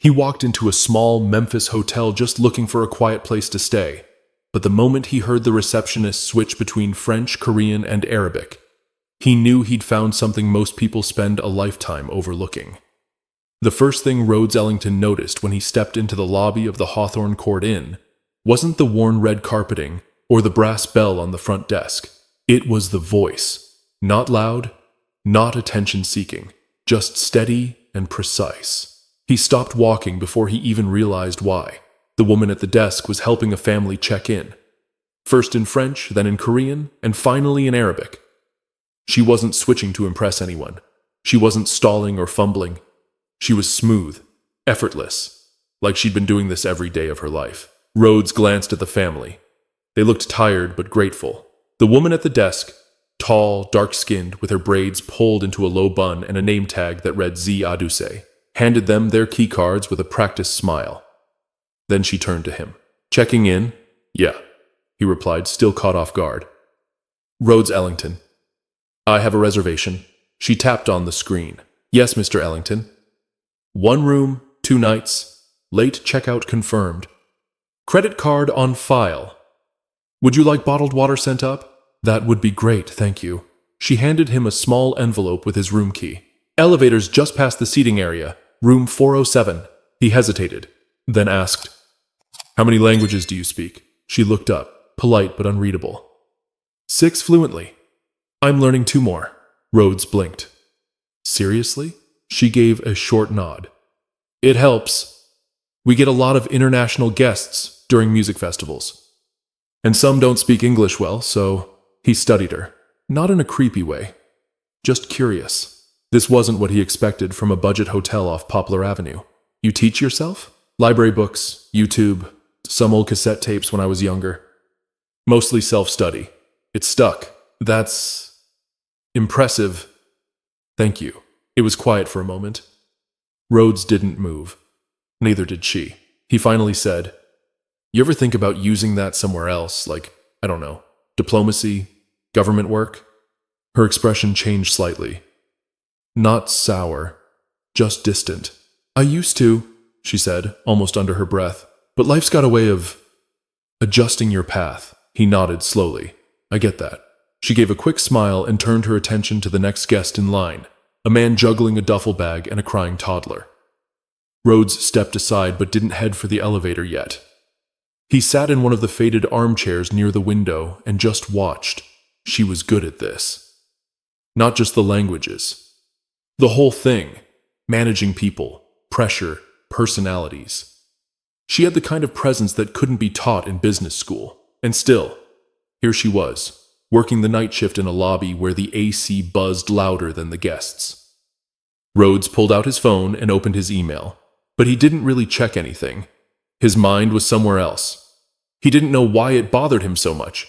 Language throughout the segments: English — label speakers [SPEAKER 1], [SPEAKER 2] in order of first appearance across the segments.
[SPEAKER 1] He walked into a small Memphis hotel just looking for a quiet place to stay. But the moment he heard the receptionist switch between French, Korean, and Arabic, he knew he'd found something most people spend a lifetime overlooking. The first thing Rhodes Ellington noticed when he stepped into the lobby of the Hawthorne Court Inn wasn't the worn red carpeting or the brass bell on the front desk. It was the voice. Not loud, not attention-seeking, just steady and precise. He stopped walking before he even realized why. The woman at the desk was helping a family check in. First in French, then in Korean, and finally in Arabic. She wasn't switching to impress anyone. She wasn't stalling or fumbling. She was smooth, effortless, like she'd been doing this every day of her life. Rhodes glanced at the family. They looked tired but grateful. The woman at the desk, tall, dark-skinned, with her braids pulled into a low bun and a name tag that read Z. Aduse, handed them their key cards with a practiced smile. Then she turned to him. "Checking in?" "Yeah," he replied, still caught off guard. "Rhodes Ellington. I have a reservation." She tapped on the screen. "Yes, Mr. Ellington. 1 room, 2 nights. Late checkout confirmed. Credit card on file. Would you like bottled water sent up?" "That would be great, thank you." She handed him a small envelope with his room key. "Elevators just past the seating area. Room 407. He hesitated, then asked, "How many languages do you speak?" She looked up, polite but unreadable. 6 fluently. "I'm learning 2 more." Rhodes blinked. "Seriously?" She gave a short nod. "It helps. We get a lot of international guests during music festivals. And some don't speak English well, so..." He studied her. Not in a creepy way. Just curious. This wasn't what he expected from a budget hotel off Poplar Avenue. "You teach yourself?" "Library books, YouTube, some old cassette tapes when I was younger. Mostly self-study. It stuck." "That's... impressive. Thank you." It was quiet for a moment. Rhodes didn't move. Neither did she. He finally said, "You ever think about using that somewhere else, like, I don't know, diplomacy, government work?" Her expression changed slightly. Not sour, just distant. "I used to," she said, almost under her breath. "But life's got a way of adjusting your path." He nodded slowly. "I get that." She gave a quick smile and turned her attention to the next guest in line, a man juggling a duffel bag and a crying toddler. Rhodes stepped aside but didn't head for the elevator yet. He sat in one of the faded armchairs near the window and just watched. She was good at this. Not just the languages. The whole thing. Managing people, pressure, personalities. She had the kind of presence that couldn't be taught in business school. And still, here she was, working the night shift in a lobby where the AC buzzed louder than the guests. Rhodes pulled out his phone and opened his email, but he didn't really check anything. His mind was somewhere else. He didn't know why it bothered him so much.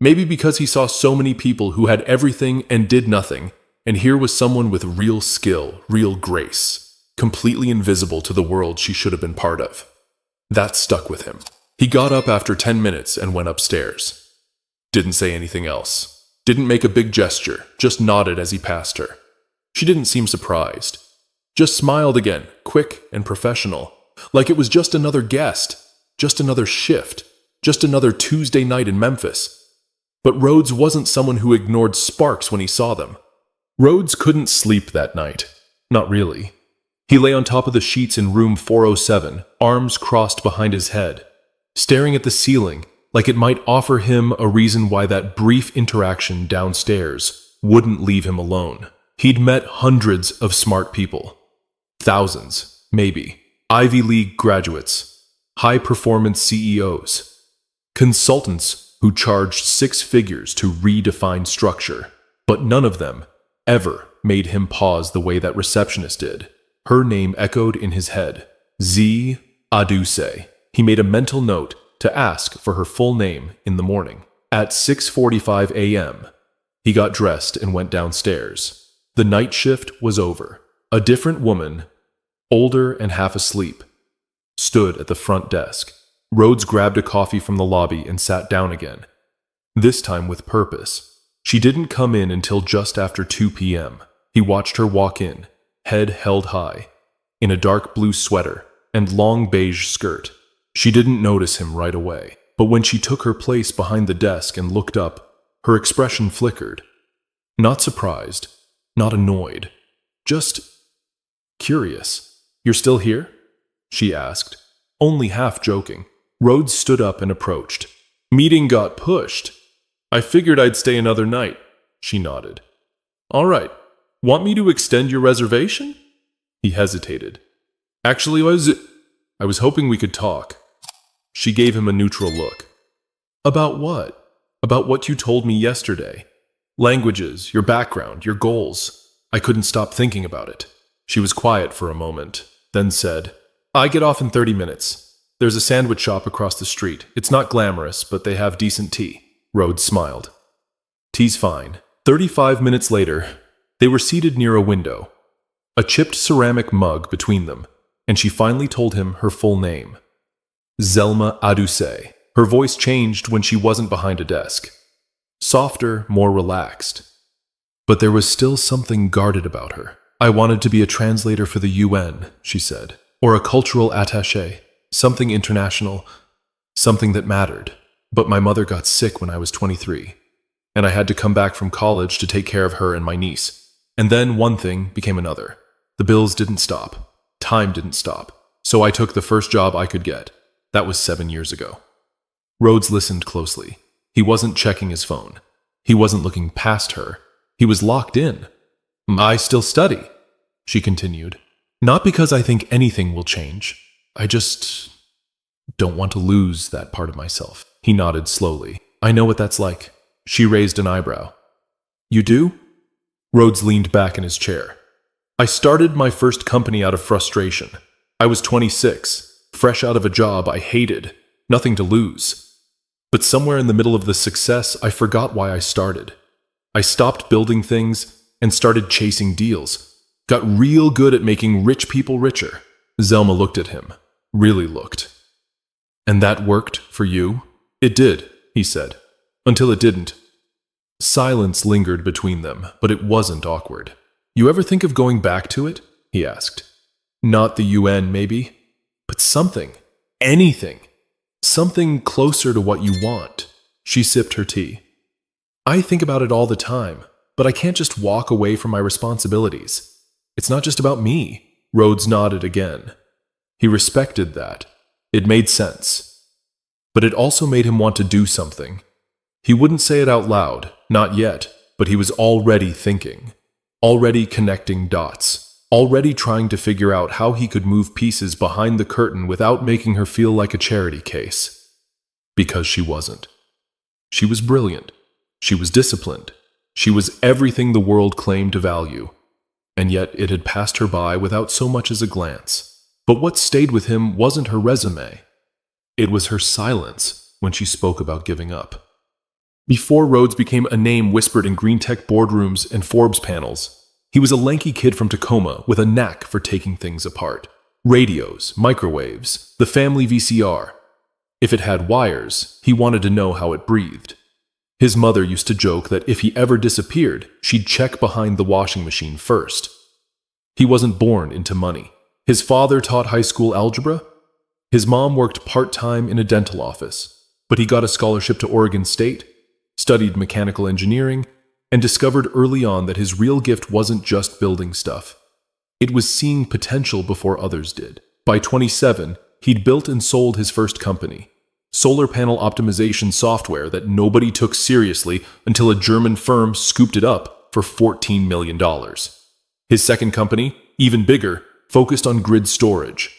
[SPEAKER 1] Maybe because he saw so many people who had everything and did nothing, and here was someone with real skill, real grace, completely invisible to the world she should have been part of. That stuck with him. He got up after 10 minutes and went upstairs. Didn't say anything else. Didn't make a big gesture, just nodded as he passed her. She didn't seem surprised. Just smiled again, quick and professional, like it was just another guest, just another shift, just another Tuesday night in Memphis. But Rhodes wasn't someone who ignored sparks when he saw them. Rhodes couldn't sleep that night. Not really. He lay on top of the sheets in room 407, arms crossed behind his head, staring at the ceiling like it might offer him a reason why that brief interaction downstairs wouldn't leave him alone. He'd met hundreds of smart people. Thousands, maybe. Ivy League graduates, high-performance CEOs, consultants who charged 6 figures to redefine structure. But none of them ever made him pause the way that receptionist did. Her name echoed in his head. Z. Aduse. He made a mental note to ask for her full name in the morning. At 6:45 a.m., he got dressed and went downstairs. The night shift was over. A different woman, older and half asleep, stood at the front desk. Rhodes grabbed a coffee from the lobby and sat down again, this time with purpose. She didn't come in until just after 2 p.m. He watched her walk in, head held high, in a dark blue sweater and long beige skirt. She didn't notice him right away, but when she took her place behind the desk and looked up, her expression flickered. Not surprised, not annoyed, just curious. "You're still here?" she asked, only half joking. Rhodes stood up and approached. "Meeting got pushed. I figured I'd stay another night," she nodded. "All right. Want me to extend your reservation?" He hesitated. "Actually, I was hoping we could talk." She gave him a neutral look. "About what?" "About what you told me yesterday. Languages, your background, your goals." I couldn't stop thinking about it. She was quiet for a moment, then said, "I get off in 30 minutes. There's a sandwich shop across the street. It's not glamorous, but they have decent tea." Rhodes smiled. "Tea's fine." 35 minutes later, they were seated near a window, a chipped ceramic mug between them, and she finally told him her full name. Zelma Adusei. Her voice changed when she wasn't behind a desk. Softer, more relaxed. But there was still something guarded about her. "I wanted to be a translator for the UN, she said, "or a cultural attaché, something international, something that mattered. But my mother got sick when I was 23, and I had to come back from college to take care of her and my niece. And then one thing became another. The bills didn't stop. Time didn't stop. So I took the first job I could get. That was 7 years ago." Rhodes listened closely. He wasn't checking his phone. He wasn't looking past her. He was locked in. "I still study," she continued. "Not because I think anything will change. I just don't want to lose that part of myself." He nodded slowly. "I know what that's like." She raised an eyebrow. "You do?" Rhodes leaned back in his chair. "I started my first company out of frustration. I was 26, fresh out of a job I hated, nothing to lose. But somewhere in the middle of the success, I forgot why I started. I stopped building things and started chasing deals. Got real good at making rich people richer." Zelma looked at him. Really looked. "And that worked for you?" "It did," he said. "Until it didn't." Silence lingered between them, but it wasn't awkward. "You ever think of going back to it?" he asked. "Not the UN, maybe, but something. Anything. Something closer to what you want." She sipped her tea. "I think about it all the time, but I can't just walk away from my responsibilities. It's not just about me." Rhodes nodded again. He respected that. It made sense. But it also made him want to do something. He wouldn't say it out loud, not yet, but he was already thinking. Already connecting dots. Already trying to figure out how he could move pieces behind the curtain without making her feel like a charity case. Because she wasn't. She was brilliant. She was disciplined. She was everything the world claimed to value. And yet it had passed her by without so much as a glance. But what stayed with him wasn't her resume. It was her silence when she spoke about giving up. Before Rhodes became a name whispered in green tech boardrooms and Forbes panels, he was a lanky kid from Tacoma with a knack for taking things apart. Radios, microwaves, the family VCR. If it had wires, he wanted to know how it breathed. His mother used to joke that if he ever disappeared, she'd check behind the washing machine first. He wasn't born into money. His father taught high school algebra. His mom worked part-time in a dental office, but he got a scholarship to Oregon State, studied mechanical engineering, and discovered early on that his real gift wasn't just building stuff. It was seeing potential before others did. By 27, he'd built and sold his first company, solar panel optimization software that nobody took seriously until a German firm scooped it up for $14 million. His second company, even bigger, focused on grid storage,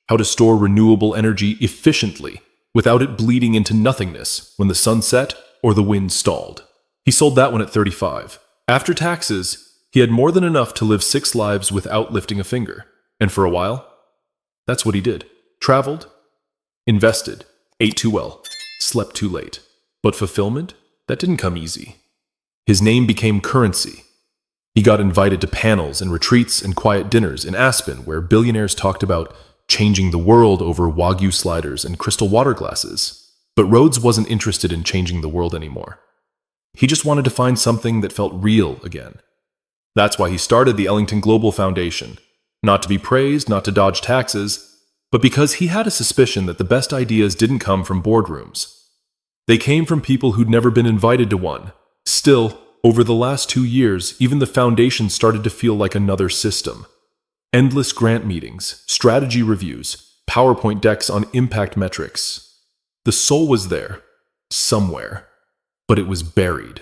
[SPEAKER 1] how to store renewable energy efficiently without it bleeding into nothingness when the sun set or the wind stalled. He sold that one at 35. After taxes, he had more than enough to live 6 lives without lifting a finger. And for a while, that's what he did. Traveled, invested, ate too well, slept too late. But fulfillment? That didn't come easy. His name became currency. He got invited to panels and retreats and quiet dinners in Aspen where billionaires talked about changing the world over Wagyu sliders and crystal water glasses. But Rhodes wasn't interested in changing the world anymore. He just wanted to find something that felt real again. That's why he started the Ellington Global Foundation. Not to be praised, not to dodge taxes, But because he had a suspicion that the best ideas didn't come from boardrooms. They came from people who'd never been invited to one. Still, over the last 2 years, even the foundation started to feel like another system. Endless grant meetings, strategy reviews, PowerPoint decks on impact metrics. The soul was there, somewhere, but it was buried.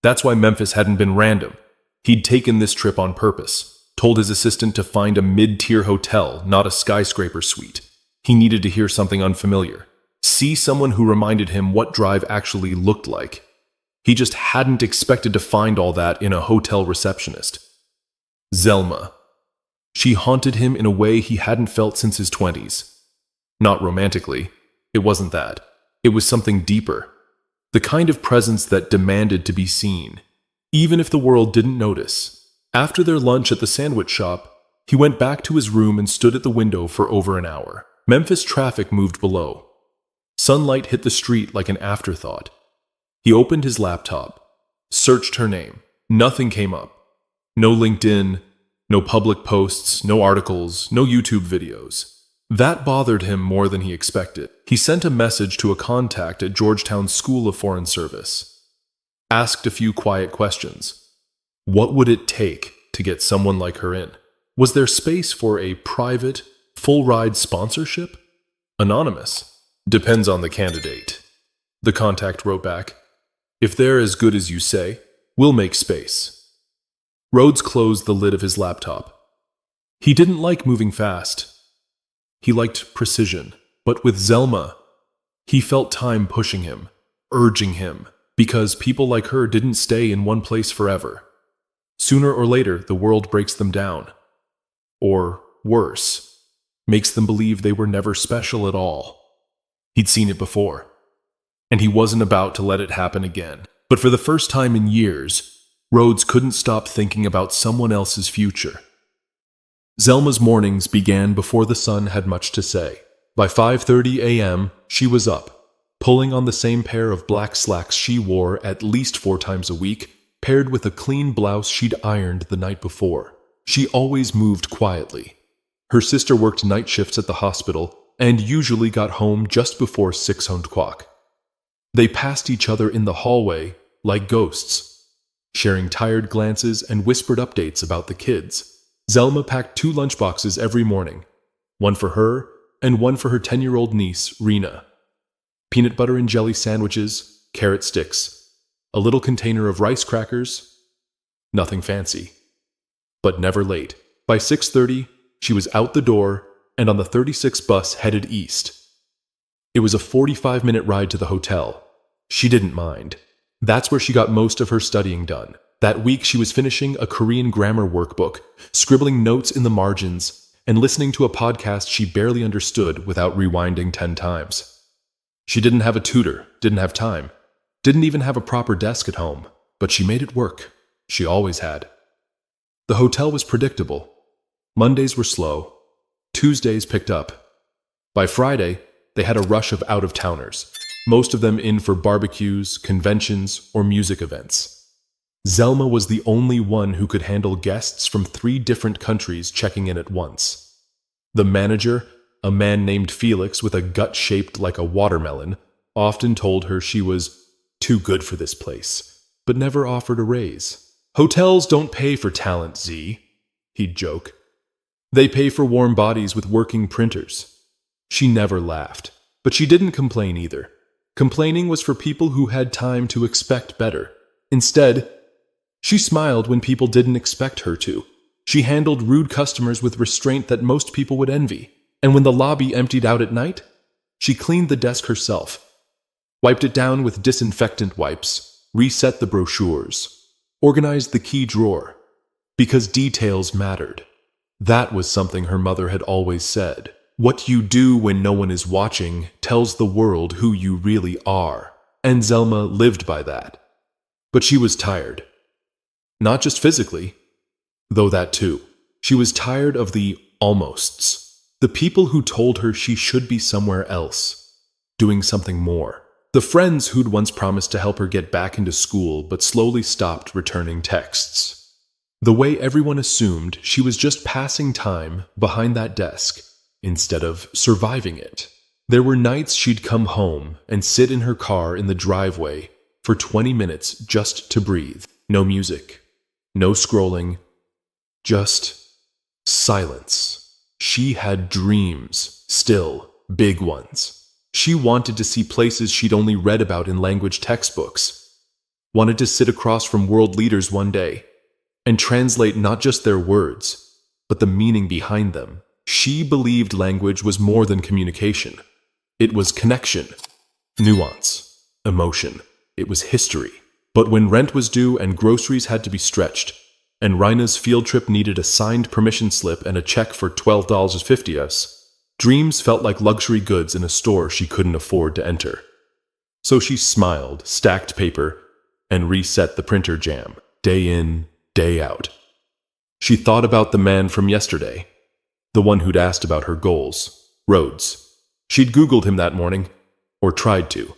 [SPEAKER 1] That's why Memphis hadn't been random. He'd taken this trip on purpose, told his assistant to find a mid-tier hotel, not a skyscraper suite. He needed to hear something unfamiliar, see someone who reminded him what drive actually looked like. He just hadn't expected to find all that in a hotel receptionist. Zelma. She haunted him in a way he hadn't felt since his 20s. Not romantically. It wasn't that. It was something deeper. The kind of presence that demanded to be seen, even if the world didn't notice. After their lunch at the sandwich shop, he went back to his room and stood at the window for over an hour. Memphis traffic moved below. Sunlight hit the street like an afterthought. He opened his laptop, searched her name. Nothing came up. No LinkedIn, no public posts, no articles, no YouTube videos. That bothered him more than he expected. He sent a message to a contact at Georgetown's School of Foreign Service. Asked a few quiet questions. What would it take to get someone like her in? Was there space for a private, full-ride sponsorship? Anonymous. Depends on the candidate. The contact wrote back. If they're as good as you say, we'll make space. Rhodes closed the lid of his laptop. He didn't like moving fast. He liked precision. But with Zelma, he felt time pushing him, urging him, because people like her didn't stay in one place forever. Sooner or later, the world breaks them down. Or worse, makes them believe they were never special at all. He'd seen it before, and he wasn't about to let it happen again. But for the first time in years, Rhodes couldn't stop thinking about someone else's future. Zelma's mornings began before the sun had much to say. By 5:30 a.m., she was up, pulling on the same pair of black slacks she wore at least 4 times a week, paired with a clean blouse she'd ironed the night before. She always moved quietly. Her sister worked night shifts at the hospital and usually got home just before 6 o'clock. They passed each other in the hallway like ghosts, sharing tired glances and whispered updates about the kids. Zelma packed 2 lunchboxes every morning, one for her and one for her 10-year-old niece, Rena. Peanut butter and jelly sandwiches, carrot sticks, a little container of rice crackers. Nothing fancy, but never late. By 6:30, she was out the door and on the 36 bus headed east. It was a 45-minute ride to the hotel. She didn't mind. That's where she got most of her studying done. That week she was finishing a Korean grammar workbook, scribbling notes in the margins, and listening to a podcast she barely understood without rewinding 10 times. She didn't have a tutor, didn't have time, didn't even have a proper desk at home, but she made it work. She always had. The hotel was predictable. Mondays were slow. Tuesdays picked up. By Friday, they had a rush of out-of-towners, most of them in for barbecues, conventions, or music events. Zelma was the only one who could handle guests from 3 different countries checking in at once. The manager, a man named Felix with a gut shaped like a watermelon, often told her she was too good for this place, but never offered a raise. Hotels don't pay for talent, Z, he'd joke. They pay for warm bodies with working printers. She never laughed, but she didn't complain either. Complaining was for people who had time to expect better. Instead, she smiled when people didn't expect her to. She handled rude customers with restraint that most people would envy. And when the lobby emptied out at night, she cleaned the desk herself, wiped it down with disinfectant wipes, reset the brochures, organized the key drawer, because details mattered. That was something her mother had always said. What you do when no one is watching tells the world who you really are. And Zelma lived by that. But she was tired. Not just physically, though that too. She was tired of the almosts. The people who told her she should be somewhere else, doing something more. The friends who'd once promised to help her get back into school but slowly stopped returning texts. The way everyone assumed she was just passing time behind that desk, instead of surviving it. There were nights she'd come home and sit in her car in the driveway for 20 minutes just to breathe. No music, no scrolling, just silence. She had dreams, still big ones. She wanted to see places she'd only read about in language textbooks, wanted to sit across from world leaders one day and translate not just their words, but the meaning behind them. She believed language was more than communication. It was connection, nuance, emotion. It was history. But when rent was due and groceries had to be stretched, and Raina's field trip needed a signed permission slip and a check for $12.50, dreams felt like luxury goods in a store she couldn't afford to enter. So she smiled, stacked paper, and reset the printer jam, day in, day out. She thought about the man from yesterday, the one who'd asked about her goals, Rhodes. She'd Googled him that morning, or tried to.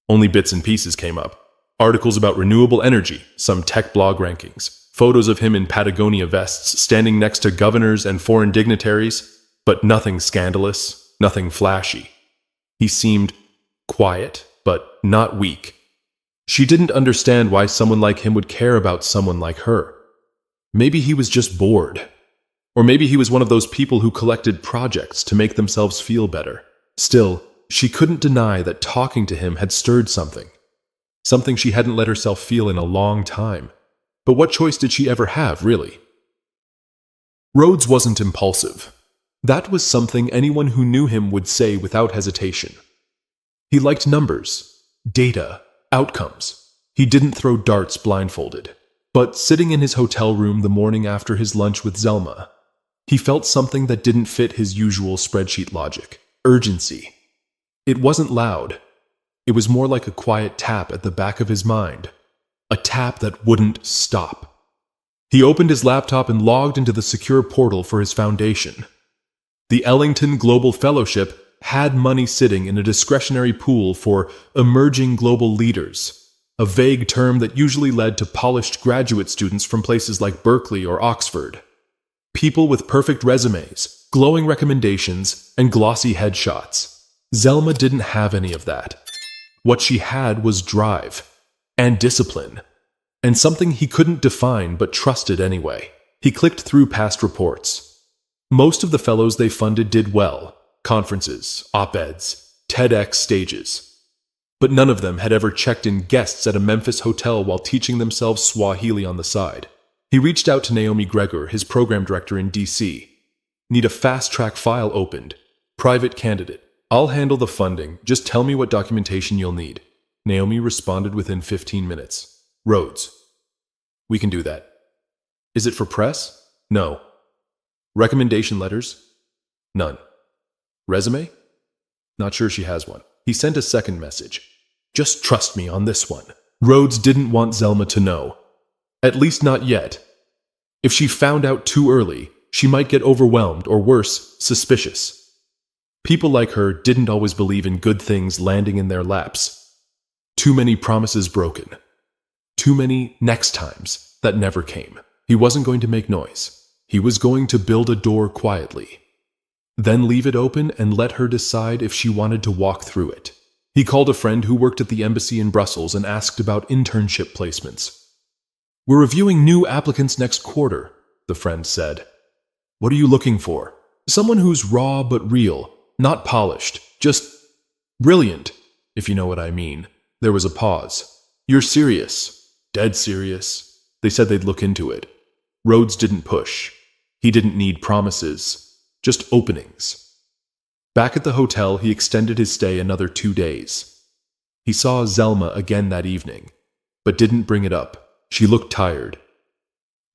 [SPEAKER 1] Only bits and pieces came up. Articles about renewable energy, some tech blog rankings, photos of him in Patagonia vests standing next to governors and foreign dignitaries, but nothing scandalous, nothing flashy. He seemed quiet, but not weak. She didn't understand why someone like him would care about someone like her. Maybe he was just bored. Or maybe he was one of those people who collected projects to make themselves feel better. Still, she couldn't deny that talking to him had stirred something. Something she hadn't let herself feel in a long time. But what choice did she ever have, really? Rhodes wasn't impulsive. That was something anyone who knew him would say without hesitation. He liked numbers, data, outcomes. He didn't throw darts blindfolded. But sitting in his hotel room the morning after his lunch with Zelma, he felt something that didn't fit his usual spreadsheet logic. Urgency. It wasn't loud. It was more like a quiet tap at the back of his mind. A tap that wouldn't stop. He opened his laptop and logged into the secure portal for his foundation. The Ellington Global Fellowship had money sitting in a discretionary pool for emerging global leaders, a vague term that usually led to polished graduate students from places like Berkeley or Oxford. People with perfect resumes, glowing recommendations, and glossy headshots. Zelma didn't have any of that. What she had was drive, and discipline, and something he couldn't define but trusted anyway. He clicked through past reports. Most of the fellows they funded did well, conferences, op-eds, TEDx stages. But none of them had ever checked in guests at a Memphis hotel while teaching themselves Swahili on the side. He reached out to Naomi Gregor, his program director in DC. Need a fast-track file opened. Private candidate. I'll handle the funding, just tell me what documentation you'll need. Naomi responded within 15 minutes. Rhodes. We can do that. Is it for press? No. Recommendation letters? None. Resume? Not sure she has one. He sent a second message. Just trust me on this one. Rhodes didn't want Zelma to know. At least not yet. If she found out too early, she might get overwhelmed or worse, suspicious. People like her didn't always believe in good things landing in their laps. Too many promises broken. Too many next times that never came. He wasn't going to make noise. He was going to build a door quietly. Then leave it open and let her decide if she wanted to walk through it. He called a friend who worked at the embassy in Brussels and asked about internship placements. We're reviewing new applicants next quarter, the friend said. What are you looking for? Someone who's raw but real. Not polished, just brilliant, if you know what I mean. There was a pause. You're serious. Dead serious. They said they'd look into it. Rhodes didn't push. He didn't need promises, just openings. Back at the hotel, he extended his stay another 2 days. He saw Zelma again that evening, but didn't bring it up. She looked tired.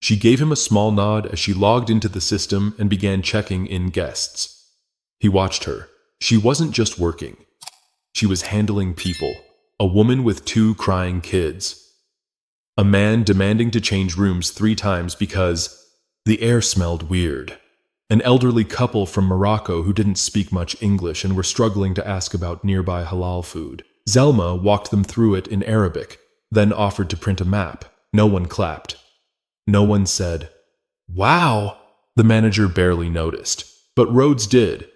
[SPEAKER 1] She gave him a small nod as she logged into the system and began checking in guests. He watched her. She wasn't just working. She was handling people. A woman with 2 crying kids. A man demanding to change rooms 3 times because the air smelled weird. An elderly couple from Morocco who didn't speak much English and were struggling to ask about nearby halal food. Zelma walked them through it in Arabic, then offered to print a map. No one clapped. No one said, "Wow!" The manager barely noticed, but Rhodes did.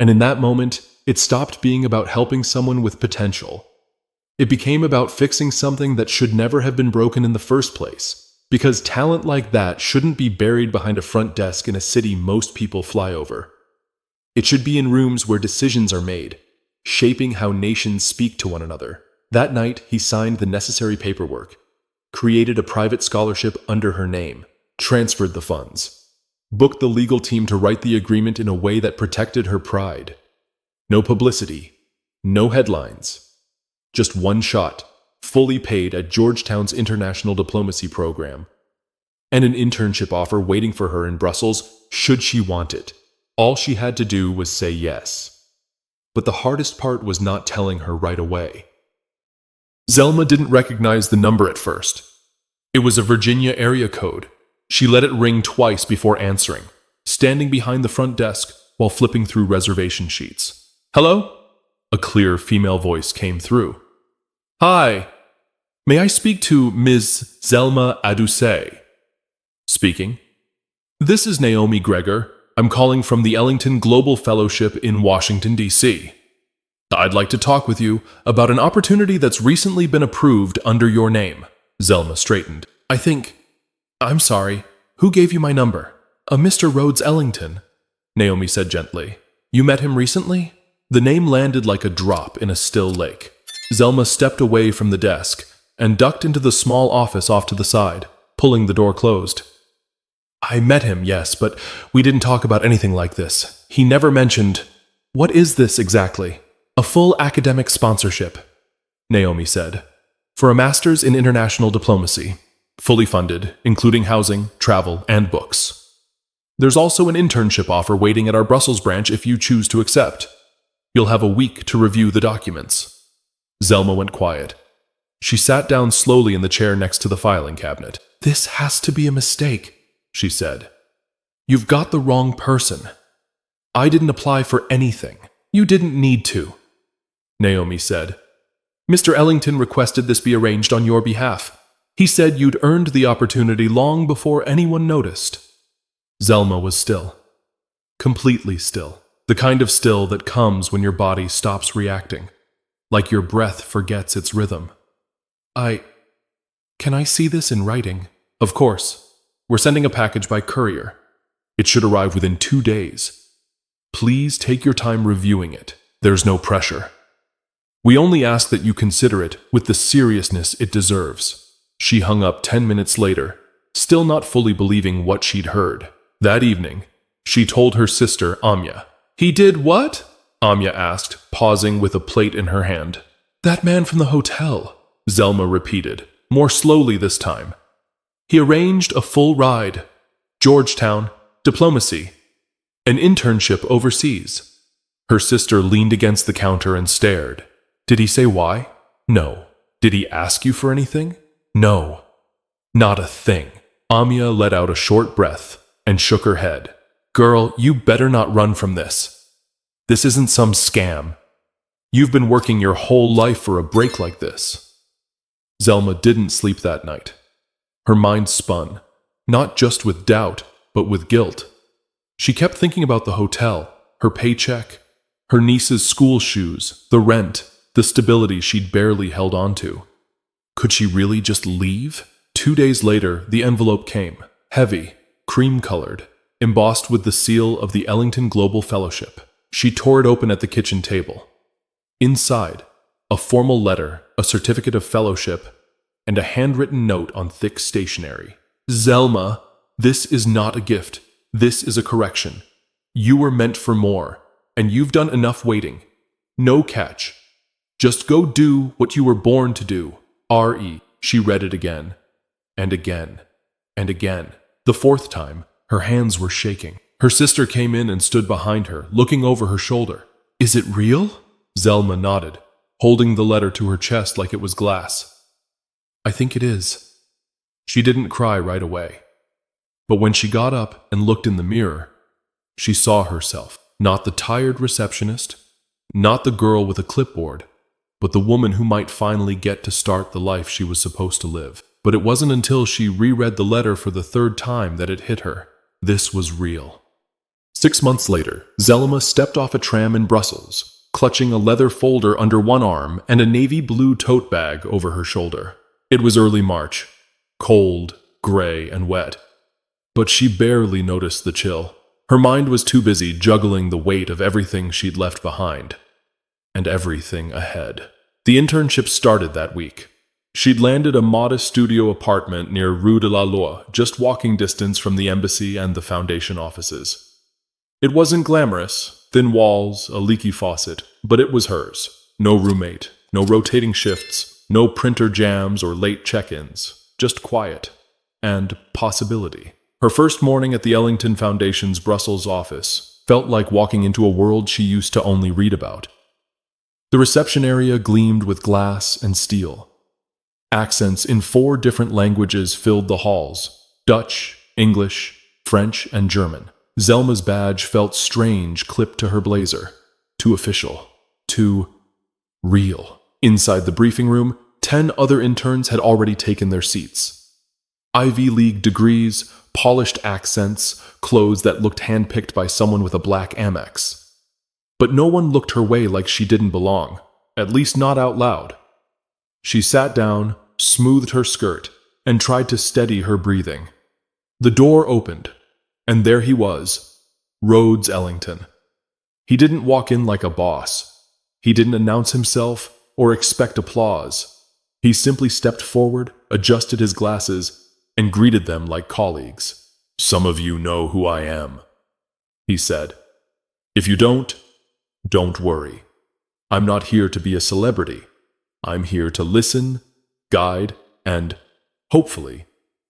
[SPEAKER 1] And in that moment, it stopped being about helping someone with potential. It became about fixing something that should never have been broken in the first place, because talent like that shouldn't be buried behind a front desk in a city most people fly over. It should be in rooms where decisions are made, shaping how nations speak to one another. That night, he signed the necessary paperwork, created a private scholarship under her name, transferred the funds, booked the legal team to write the agreement in a way that protected her pride. No publicity, no headlines. Just one shot, fully paid at Georgetown's international diplomacy program, and an internship offer waiting for her in Brussels should she want it. All she had to do was say yes. But the hardest part was not telling her right away. Zelma didn't recognize the number at first. It was a Virginia area code. She let it ring twice before answering, standing behind the front desk while flipping through reservation sheets. "Hello?" A clear female voice came through. "Hi. May I speak to Ms. Zelma Adusei?" "Speaking." "This is Naomi Gregor. I'm calling from the Ellington Global Fellowship in Washington, D.C. I'd like to talk with you about an opportunity that's recently been approved under your name." Zelma straightened. I'm sorry. Who gave you my number?" "A Mr. Rhodes Ellington," Naomi said gently. "You met him recently?" The name landed like a drop in a still lake. Zelma stepped away from the desk and ducked into the small office off to the side, pulling the door closed. "I met him, yes, but we didn't talk about anything like this. He never mentioned—" "What is this exactly?" "A full academic sponsorship," Naomi said, "for a master's in international diplomacy, fully funded, including housing, travel, and books. There's also an internship offer waiting at our Brussels branch if you choose to accept. You'll have a week to review the documents." Zelma went quiet. She sat down slowly in the chair next to the filing cabinet. "This has to be a mistake," she said. "You've got the wrong person. I didn't apply for anything. You didn't need to," Naomi said. "Mr. Ellington requested this be arranged on your behalf. He said you'd earned the opportunity long before anyone noticed." Zelma was still. Completely still. The kind of still that comes when your body stops reacting, like your breath forgets its rhythm. Can I see this in writing?" "Of course. We're sending a package by courier. It should arrive within 2 days. Please take your time reviewing it. There's no pressure. We only ask that you consider it with the seriousness it deserves." She hung up 10 minutes later, still not fully believing what she'd heard. That evening, she told her sister, Amya. "He did what?" Amya asked, pausing with a plate in her hand. "That man from the hotel," Zelma repeated, more slowly this time. "He arranged a full ride. Georgetown, diplomacy, an internship overseas." Her sister leaned against the counter and stared. "Did he say why?" "No." "Did he ask you for anything?" "No." "Not a thing." Amya let out a short breath and shook her head. "Girl, you better not run from this. This isn't some scam. You've been working your whole life for a break like this." Zelma didn't sleep that night. Her mind spun, not just with doubt, but with guilt. She kept thinking about the hotel, her paycheck, her niece's school shoes, the rent, the stability she'd barely held on to. Could she really just leave? 2 days later, the envelope came, heavy, cream-colored, embossed with the seal of the Ellington Global Fellowship. She tore it open at the kitchen table. Inside, a formal letter, a certificate of fellowship, and a handwritten note on thick stationery. "Zelma, this is not a gift. This is a correction. You were meant for more, and you've done enough waiting. No catch. Just go do what you were born to do. R.E." She read it again, and again, and again. The fourth time, her hands were shaking. Her sister came in and stood behind her, looking over her shoulder. "Is it real?" Zelma nodded, holding the letter to her chest like it was glass. "I think it is." She didn't cry right away. But when she got up and looked in the mirror, she saw herself. Not the tired receptionist, not the girl with a clipboard, but the woman who might finally get to start the life she was supposed to live. But it wasn't until she reread the letter for the third time that it hit her. This was real. 6 months later, Zelma stepped off a tram in Brussels, clutching a leather folder under one arm and a navy blue tote bag over her shoulder. It was early March, cold, gray, and wet, but she barely noticed the chill. Her mind was too busy juggling the weight of everything she'd left behind, and everything ahead. The internship started that week. She'd landed a modest studio apartment near Rue de la Loi, just walking distance from the embassy and the foundation offices. It wasn't glamorous, thin walls, a leaky faucet, but it was hers. No roommate, no rotating shifts, no printer jams or late check-ins, just quiet and possibility. Her first morning at the Ellington Foundation's Brussels office felt like walking into a world she used to only read about. The reception area gleamed with glass and steel. Accents in 4 different languages filled the halls: Dutch, English, French, and German. Zelma's badge felt strange clipped to her blazer. Too official. Too real. Inside the briefing room, 10 other interns had already taken their seats. Ivy League degrees, polished accents, clothes that looked handpicked by someone with a black Amex. But no one looked her way like she didn't belong, at least not out loud. She sat down, smoothed her skirt, and tried to steady her breathing. The door opened, and there he was, Rhodes Ellington. He didn't walk in like a boss. He didn't announce himself or expect applause. He simply stepped forward, adjusted his glasses, and greeted them like colleagues. "Some of you know who I am," he said. "If you don't worry. I'm not here to be a celebrity. I'm here to listen, guide, and, hopefully,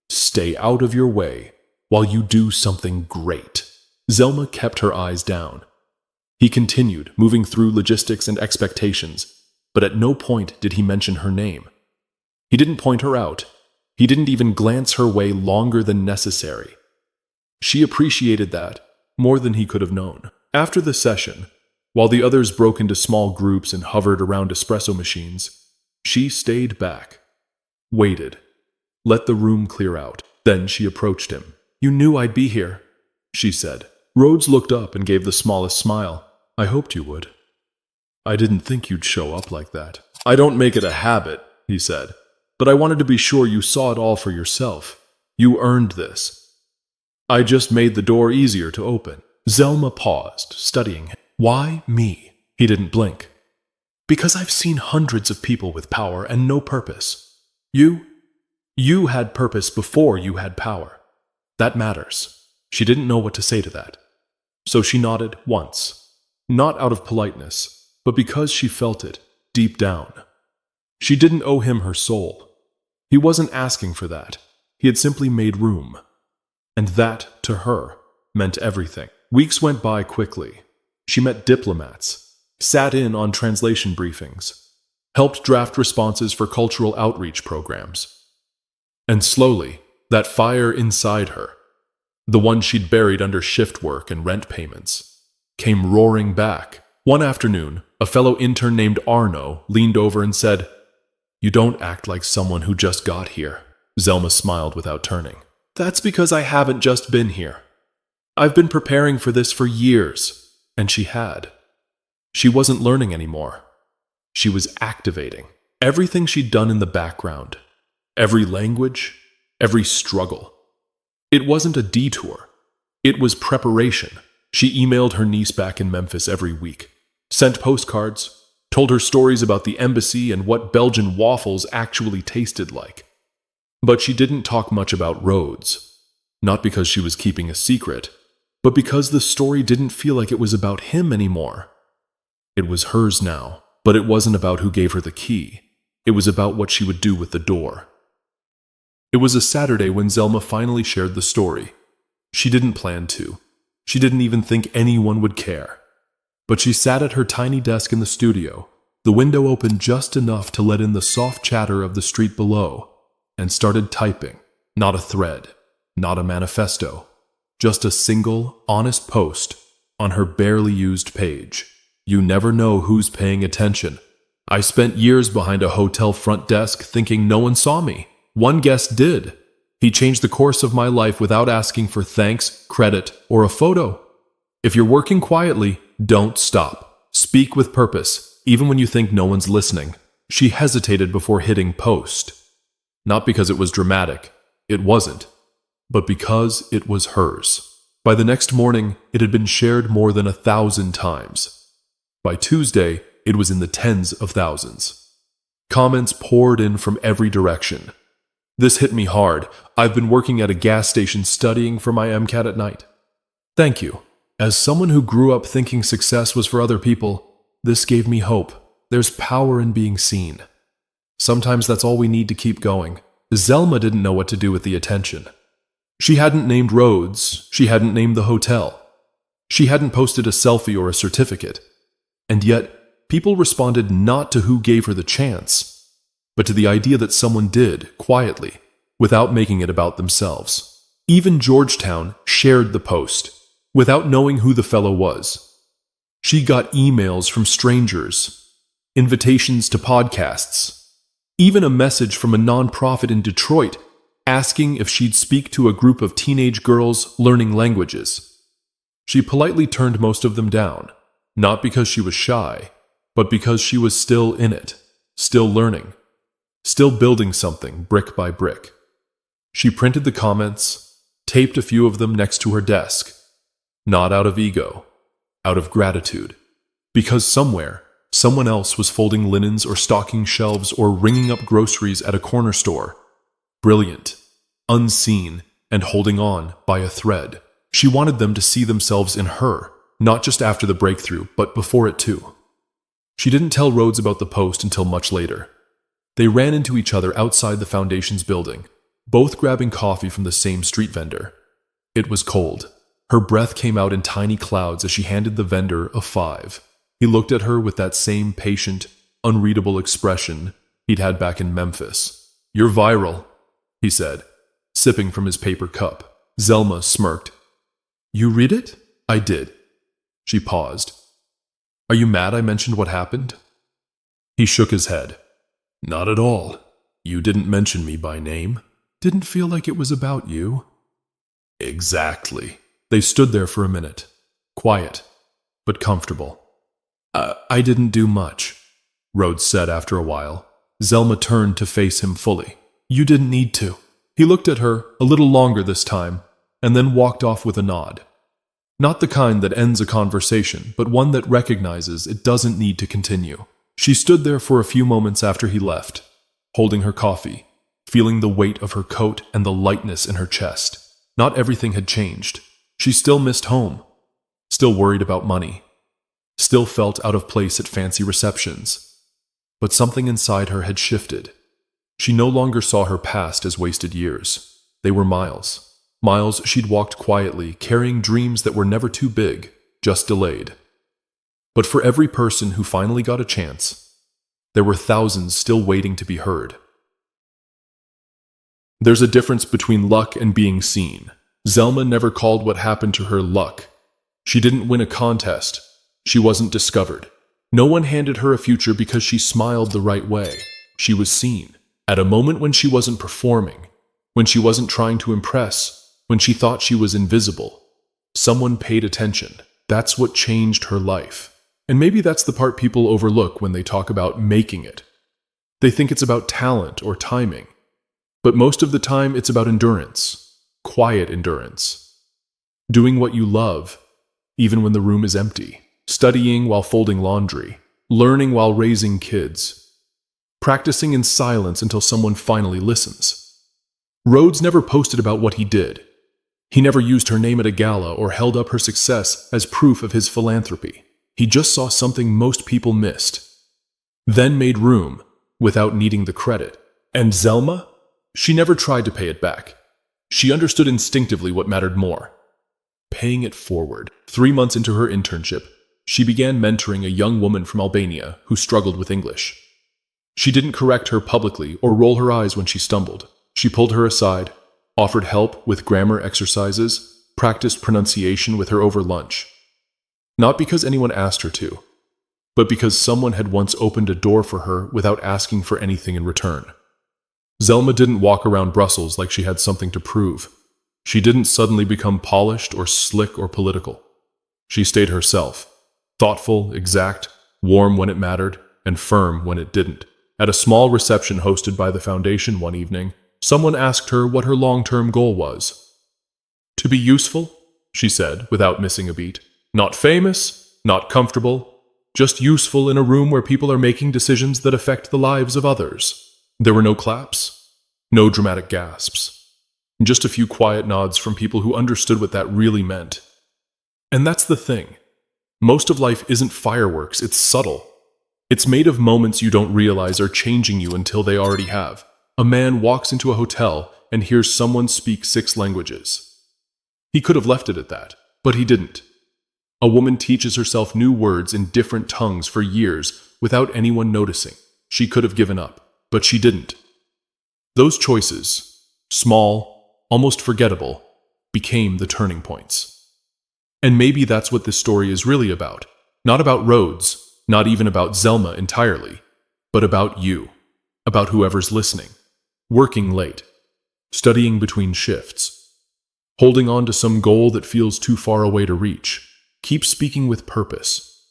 [SPEAKER 1] stay out of your way while you do something great." Zelma kept her eyes down. He continued, moving through logistics and expectations, but at no point did he mention her name. He didn't point her out. He didn't even glance her way longer than necessary. She appreciated that more than he could have known. After the session, while the others broke into small groups and hovered around espresso machines, she stayed back, waited, let the room clear out. Then she approached him. "You knew I'd be here," she said. Rhodes looked up and gave the smallest smile. "I hoped you would. I didn't think you'd show up like that." "I don't make it a habit," he said, "but I wanted to be sure you saw it all for yourself. You earned this. I just made the door easier to open." Zelma paused, studying him. "Why me?" He didn't blink. "Because I've seen hundreds of people with power and no purpose. You had purpose before you had power. That matters." She didn't know what to say to that. So she nodded once, not out of politeness, but because she felt it deep down. She didn't owe him her soul. He wasn't asking for that. He had simply made room. And that, to her, meant everything. Weeks went by quickly. She met diplomats, sat in on translation briefings, helped draft responses for cultural outreach programs. And slowly, that fire inside her, the one she'd buried under shift work and rent payments, came roaring back. One afternoon, a fellow intern named Arno leaned over and said, "You don't act like someone who just got here." Zelma smiled without turning. "That's because I haven't just been here. I've been preparing for this for years." And she had. She wasn't learning anymore. She was activating. Everything she'd done in the background. Every language. Every struggle. It wasn't a detour. It was preparation. She emailed her niece back in Memphis every week, sent postcards, told her stories about the embassy and what Belgian waffles actually tasted like. But she didn't talk much about Rhodes. Not because she was keeping a secret, but because the story didn't feel like it was about him anymore. It was hers now, but it wasn't about who gave her the key. It was about what she would do with the door. It was a Saturday when Zelma finally shared the story. She didn't plan to. She didn't even think anyone would care. But she sat at her tiny desk in the studio, the window open just enough to let in the soft chatter of the street below, and started typing. Not a thread, not a manifesto, just a single, honest post on her barely used page. "You never know who's paying attention. I spent years behind a hotel front desk thinking no one saw me. One guest did. He changed the course of my life without asking for thanks, credit, or a photo. If you're working quietly, don't stop. Speak with purpose, even when you think no one's listening. She hesitated before hitting post. Not because it was dramatic. It wasn't. But because it was hers. By the next morning, it had been shared more than 1,000 times. By Tuesday, it was in the tens of thousands. Comments poured in from every direction. This hit me hard. I've been working at a gas station studying for my MCAT at night. Thank you. As someone who grew up thinking success was for other people, this gave me hope. There's power in being seen. Sometimes that's all we need to keep going. Zelma didn't know what to do with the attention. She hadn't named roads. She hadn't named the hotel. She hadn't posted a selfie or a certificate. And yet, people responded not to who gave her the chance, but to the idea that someone did, quietly, without making it about themselves. Even Georgetown shared the post, without knowing who the fellow was. She got emails from strangers, invitations to podcasts, even a message from a nonprofit in Detroit asking if she'd speak to a group of teenage girls learning languages. She politely turned most of them down, not because she was shy, but because she was still in it, still learning, still building something brick by brick. She printed the comments, taped a few of them next to her desk, not out of ego, out of gratitude, because somewhere, someone else was folding linens or stocking shelves or ringing up groceries at a corner store. Brilliant, unseen, and holding on by a thread. She wanted them to see themselves in her, not just after the breakthrough, but before it too. She didn't tell Rhodes about the post until much later. They ran into each other outside the foundation's building, both grabbing coffee from the same street vendor. It was cold. Her breath came out in tiny clouds as she handed the vendor a 5. He looked at her with that same patient, unreadable expression he'd had back in Memphis. "You're viral," he said, sipping from his paper cup. Zelma smirked. "You read it?" "I did." She paused. "Are you mad I mentioned what happened?" He shook his head. "Not at all. You didn't mention me by name. Didn't feel like it was about you." "Exactly." They stood there for a minute, quiet, but comfortable. I didn't do much," Rhodes said after a while. Zelma turned to face him fully. "You didn't need to." He looked at her a little longer this time, and then walked off with a nod. Not the kind that ends a conversation, but one that recognizes it doesn't need to continue. She stood there for a few moments after he left, holding her coffee, feeling the weight of her coat and the lightness in her chest. Not everything had changed. She still missed home, still worried about money, still felt out of place at fancy receptions. But something inside her had shifted. She no longer saw her past as wasted years. They were miles. Miles she'd walked quietly, carrying dreams that were never too big, just delayed. But for every person who finally got a chance, there were thousands still waiting to be heard. There's a difference between luck and being seen. Zelma never called what happened to her luck. She didn't win a contest. She wasn't discovered. No one handed her a future because she smiled the right way. She was seen. At a moment when she wasn't performing, when she wasn't trying to impress, when she thought she was invisible. Someone paid attention. That's what changed her life. And maybe that's the part people overlook when they talk about making it. They think it's about talent or timing. But most of the time, it's about endurance. Quiet endurance. Doing what you love, even when the room is empty. Studying while folding laundry. Learning while raising kids. Practicing in silence until someone finally listens. Rhodes never posted about what he did. He never used her name at a gala or held up her success as proof of his philanthropy. He just saw something most people missed. Then made room, without needing the credit. And Zelma? She never tried to pay it back. She understood instinctively what mattered more. Paying it forward. 3 months into her internship, she began mentoring a young woman from Albania who struggled with English. She didn't correct her publicly or roll her eyes when she stumbled. She pulled her aside, offered help with grammar exercises, practiced pronunciation with her over lunch. Not because anyone asked her to, but because someone had once opened a door for her without asking for anything in return. Zelma didn't walk around Brussels like she had something to prove. She didn't suddenly become polished or slick or political. She stayed herself, thoughtful, exact, warm when it mattered, and firm when it didn't. At a small reception hosted by the foundation one evening, someone asked her what her long-term goal was. "To be useful," she said, without missing a beat. "Not famous, not comfortable, just useful in a room where people are making decisions that affect the lives of others." There were no claps, no dramatic gasps, just a few quiet nods from people who understood what that really meant. And that's the thing. Most of life isn't fireworks, it's subtle. It's made of moments you don't realize are changing you until they already have. A man walks into a hotel and hears someone speak 6 languages. He could have left it at that, but he didn't. A woman teaches herself new words in different tongues for years without anyone noticing. She could have given up, but she didn't. Those choices, small, almost forgettable, became the turning points. And maybe that's what this story is really about. Not about roads, not even about Zelma entirely, but about you, about whoever's listening, working late, studying between shifts, holding on to some goal that feels too far away to reach. Keep speaking with purpose,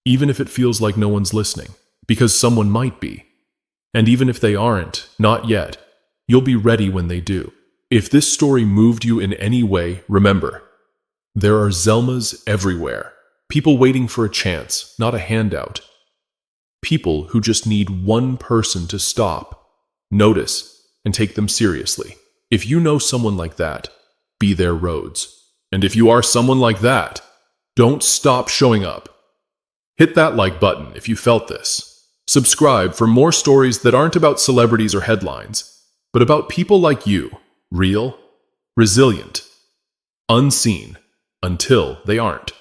[SPEAKER 1] even if it feels like no one's listening, because someone might be. And even if they aren't, not yet, you'll be ready when they do. If this story moved you in any way, remember, there are Zelmas everywhere. People waiting for a chance, not a handout. People who just need one person to stop, notice, and take them seriously. If you know someone like that, be their roads. And if you are someone like that, don't stop showing up. Hit that like button if you felt this. Subscribe for more stories that aren't about celebrities or headlines, but about people like you, real, resilient, unseen, until they aren't.